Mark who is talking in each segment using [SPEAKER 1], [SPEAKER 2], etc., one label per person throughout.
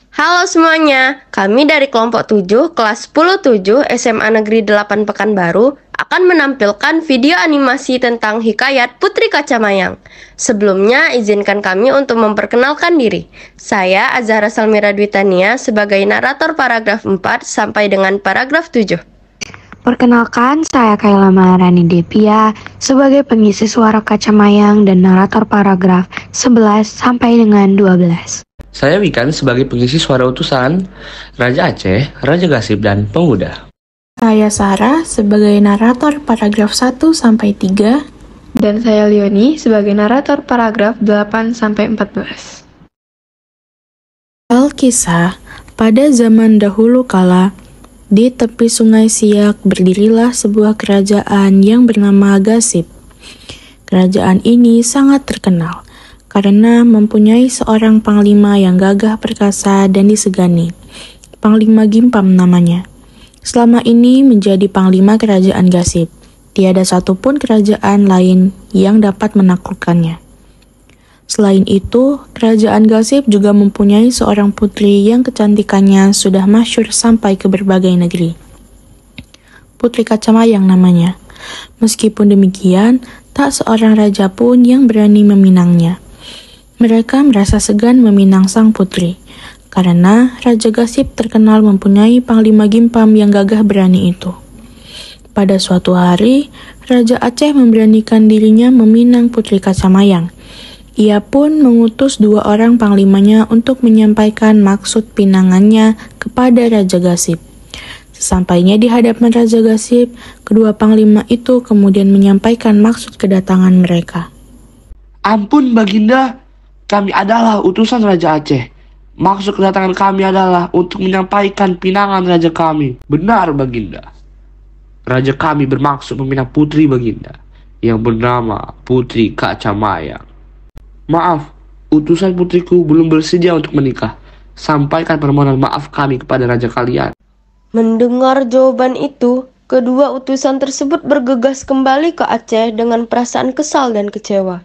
[SPEAKER 1] Halo semuanya, kami dari kelompok 7 kelas 10-7 SMA Negeri 8 Pekanbaru akan menampilkan video animasi tentang hikayat Putri Kacamayang. Sebelumnya, izinkan kami untuk memperkenalkan diri. Saya Azhara Salmira Dwitania sebagai narator paragraf 4 sampai dengan paragraf 7.
[SPEAKER 2] Perkenalkan, saya Kayla Maharani Devia sebagai pengisi suara Kacamayang dan narator paragraf 11 sampai dengan 12.
[SPEAKER 3] Saya Wikan sebagai pengisi suara utusan Raja Aceh, Raja Gasib, dan Pemuda.
[SPEAKER 4] Saya Sarah sebagai narator paragraf 1 sampai 3.
[SPEAKER 5] Dan saya Leoni sebagai narator paragraf 8 sampai 14.
[SPEAKER 4] Alkisah, pada zaman dahulu kala, di tepi sungai Siak berdirilah sebuah kerajaan yang bernama Gasib. Kerajaan ini sangat terkenal karena mempunyai seorang panglima yang gagah perkasa dan disegani. Panglima Gimpam namanya. Selama ini menjadi panglima kerajaan Gasib. Tiada satupun kerajaan lain yang dapat menaklukkannya. Selain itu, kerajaan Gasib juga mempunyai seorang putri yang kecantikannya sudah masyhur sampai ke berbagai negeri. Putri Kacamayang namanya. Meskipun demikian, tak seorang raja pun yang berani meminangnya. Mereka merasa segan meminang sang putri, karena Raja Gasib terkenal mempunyai panglima Gimpam yang gagah berani itu. Pada suatu hari, Raja Aceh memberanikan dirinya meminang Putri Kacamayang. Ia pun mengutus 2 orang panglimanya untuk menyampaikan maksud pinangannya kepada Raja Gasib. Sesampainya di hadapan Raja Gasib, kedua panglima itu kemudian menyampaikan maksud kedatangan mereka.
[SPEAKER 6] Ampun Baginda, kami adalah utusan Raja Aceh. Maksud kedatangan kami adalah untuk menyampaikan pinangan raja kami. Benar Baginda. Raja kami bermaksud meminang putri Baginda, yang bernama Putri Kacamayang. Maaf, utusan putriku belum bersedia untuk menikah. Sampaikan permohonan maaf kami kepada raja kalian.
[SPEAKER 1] Mendengar jawaban itu, kedua utusan tersebut bergegas kembali ke Aceh dengan perasaan kesal dan kecewa.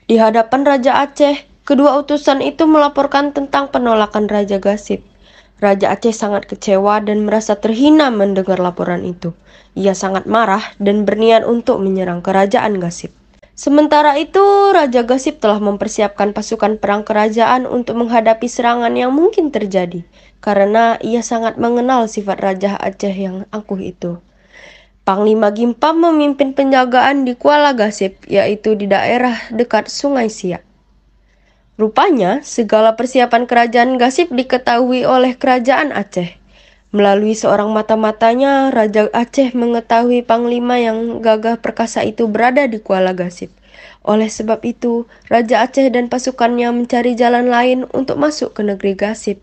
[SPEAKER 1] Di hadapan Raja Aceh, kedua utusan itu melaporkan tentang penolakan Raja Gasib. Raja Aceh sangat kecewa dan merasa terhina mendengar laporan itu. Ia sangat marah dan berniat untuk menyerang kerajaan Gasib. Sementara itu, Raja Gasib telah mempersiapkan pasukan perang kerajaan untuk menghadapi serangan yang mungkin terjadi, karena ia sangat mengenal sifat Raja Aceh yang angkuh itu. Panglima Gimpam memimpin penjagaan di Kuala Gasib, yaitu di daerah dekat Sungai Siak. Rupanya, segala persiapan kerajaan Gasib diketahui oleh kerajaan Aceh. Melalui seorang mata-matanya, Raja Aceh mengetahui panglima yang gagah perkasa itu berada di Kuala Gasib. Oleh sebab itu, Raja Aceh dan pasukannya mencari jalan lain untuk masuk ke negeri Gasib.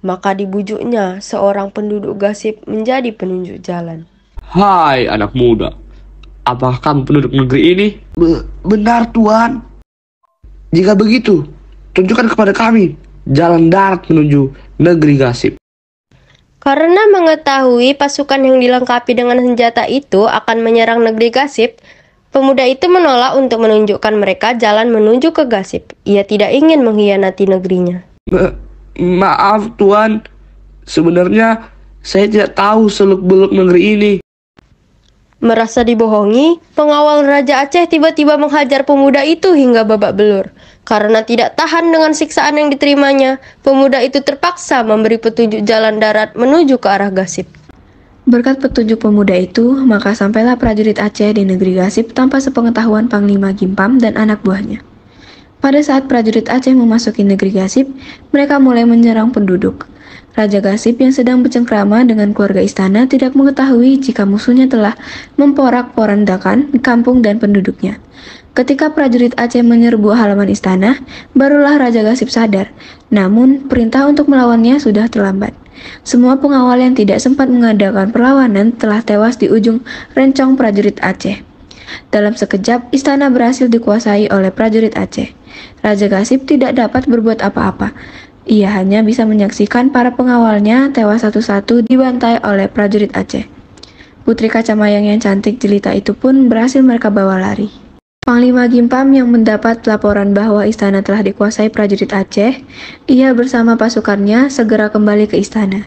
[SPEAKER 1] Maka dibujuknya seorang penduduk Gasib menjadi penunjuk jalan.
[SPEAKER 6] Hai anak muda, apakah kamu penduduk negeri ini? Benar Tuan. Jika begitu, tunjukkan kepada kami jalan darat menuju negeri Gasib.
[SPEAKER 1] Karena mengetahui pasukan yang dilengkapi dengan senjata itu akan menyerang negeri Gasib, pemuda itu menolak untuk menunjukkan mereka jalan menuju ke Gasib. Ia tidak ingin mengkhianati negerinya.
[SPEAKER 6] Maaf Tuan, sebenarnya saya tidak tahu seluk-beluk negeri ini.
[SPEAKER 1] Merasa dibohongi, pengawal Raja Aceh tiba-tiba menghajar pemuda itu hingga babak belur. Karena tidak tahan dengan siksaan yang diterimanya, pemuda itu terpaksa memberi petunjuk jalan darat menuju ke arah Gasib.
[SPEAKER 5] Berkat petunjuk pemuda itu, maka sampailah prajurit Aceh di negeri Gasib tanpa sepengetahuan Panglima Gimpam dan anak buahnya. Pada saat prajurit Aceh memasuki negeri Gasib, mereka mulai menyerang penduduk. Raja Gasib yang sedang bercengkrama dengan keluarga istana tidak mengetahui jika musuhnya telah memporak-porandakan kampung dan penduduknya. Ketika prajurit Aceh menyerbu halaman istana, barulah Raja Gasib sadar. Namun, perintah untuk melawannya sudah terlambat. Semua pengawal yang tidak sempat mengadakan perlawanan telah tewas di ujung rencong prajurit Aceh. Dalam sekejap, istana berhasil dikuasai oleh prajurit Aceh. Raja Gasib tidak dapat berbuat apa-apa. Ia hanya bisa menyaksikan para pengawalnya tewas satu-satu dibantai oleh prajurit Aceh. Putri Kacamayang yang cantik jelita itu pun berhasil mereka bawa lari. Panglima Gimpam yang mendapat laporan bahwa istana telah dikuasai prajurit Aceh, ia bersama pasukannya segera kembali ke istana.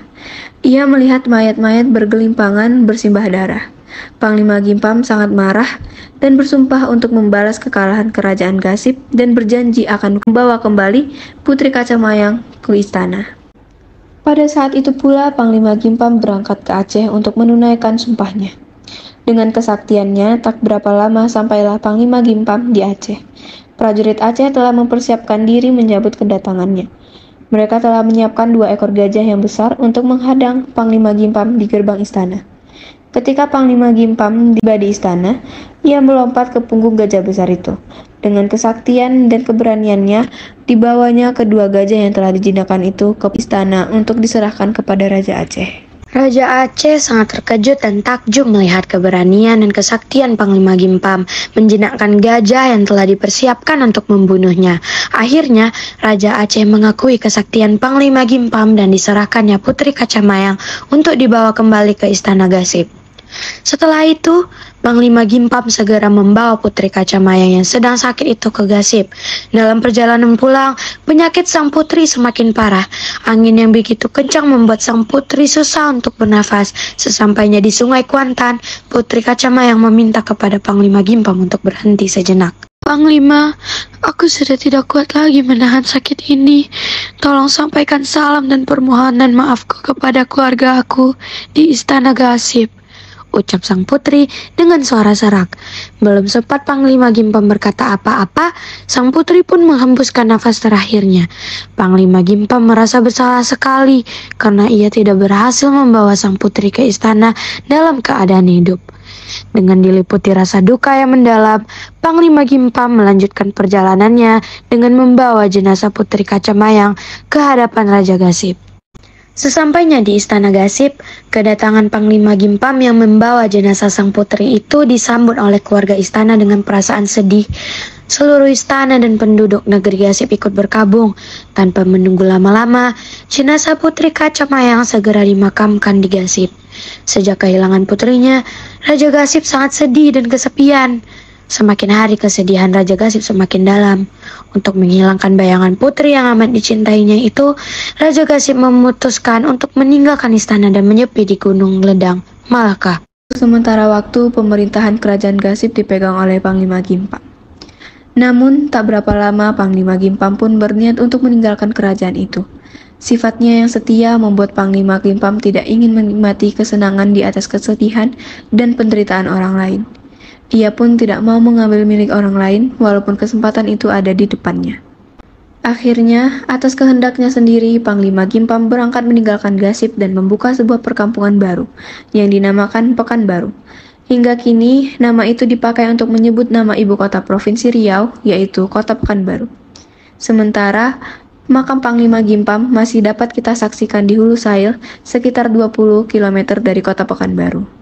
[SPEAKER 5] Ia melihat mayat-mayat bergelimpangan bersimbah darah. Panglima Gimpam sangat marah dan bersumpah untuk membalas kekalahan kerajaan Gasip dan berjanji akan membawa kembali Putri Kacamayang ke istana. Pada saat itu pula Panglima Gimpam berangkat ke Aceh untuk menunaikan sumpahnya. Dengan kesaktiannya, tak berapa lama sampailah Panglima Gimpam di Aceh. Prajurit Aceh telah mempersiapkan diri menyambut kedatangannya. Mereka telah menyiapkan 2 ekor gajah yang besar untuk menghadang Panglima Gimpam di gerbang istana. Ketika Panglima Gimpam tiba di istana, ia melompat ke punggung gajah besar itu. Dengan kesaktian dan keberaniannya, dibawanya kedua gajah yang telah dijinakkan itu ke istana untuk diserahkan kepada Raja Aceh.
[SPEAKER 2] Raja Aceh sangat terkejut dan takjub melihat keberanian dan kesaktian Panglima Gimpam menjinakkan gajah yang telah dipersiapkan untuk membunuhnya. Akhirnya, Raja Aceh mengakui kesaktian Panglima Gimpam dan diserahkannya Putri Kacamayang untuk dibawa kembali ke Istana Gasip. Setelah itu, Panglima Gimpam segera membawa Putri Kacamayang yang sedang sakit itu ke Gasip. Dalam perjalanan pulang, penyakit sang putri semakin parah. Angin yang begitu kencang membuat sang putri susah untuk bernafas. Sesampainya di Sungai Kuantan, Putri Kacamayang meminta kepada Panglima Gimpam untuk berhenti sejenak. Panglima, aku sudah tidak kuat lagi menahan sakit ini. Tolong sampaikan salam dan permohonan maafku kepada keluarga aku di Istana Gasip, ucap sang putri dengan suara serak. Belum sempat Panglima Gimpam berkata apa-apa, sang putri pun menghembuskan nafas terakhirnya. Panglima Gimpam merasa bersalah sekali karena ia tidak berhasil membawa sang putri ke istana dalam keadaan hidup. Dengan diliputi rasa duka yang mendalam, Panglima Gimpam melanjutkan perjalanannya dengan membawa jenazah Putri Kacamayang ke hadapan Raja Gasip. Sesampainya di Istana Gasip, kedatangan Panglima Gimpam yang membawa jenazah sang putri itu disambut oleh keluarga istana dengan perasaan sedih. Seluruh istana dan penduduk negeri Gasip ikut berkabung. Tanpa menunggu lama-lama, jenazah Putri Kacamayang segera dimakamkan di Gasip. Sejak kehilangan putrinya, Raja Gasip sangat sedih dan kesepian. Semakin hari kesedihan Raja Gasip semakin dalam. Untuk menghilangkan bayangan putri yang amat dicintainya itu, Raja Gasip memutuskan untuk meninggalkan istana dan menyepi di Gunung Ledang, Malaka.
[SPEAKER 5] Sementara waktu, pemerintahan kerajaan Gasip dipegang oleh Panglima Gimpam. Namun, tak berapa lama Panglima Gimpam pun berniat untuk meninggalkan kerajaan itu. Sifatnya yang setia membuat Panglima Gimpam tidak ingin menikmati kesenangan di atas kesedihan dan penderitaan orang lain. Ia pun tidak mau mengambil milik orang lain walaupun kesempatan itu ada di depannya. Akhirnya, atas kehendaknya sendiri, Panglima Gimpam berangkat meninggalkan Gasip dan membuka sebuah perkampungan baru yang dinamakan Pekanbaru. Hingga kini, nama itu dipakai untuk menyebut nama ibu kota Provinsi Riau, yaitu Kota Pekanbaru. Sementara, makam Panglima Gimpam masih dapat kita saksikan di Hulu Sail, sekitar 20 km dari Kota Pekanbaru.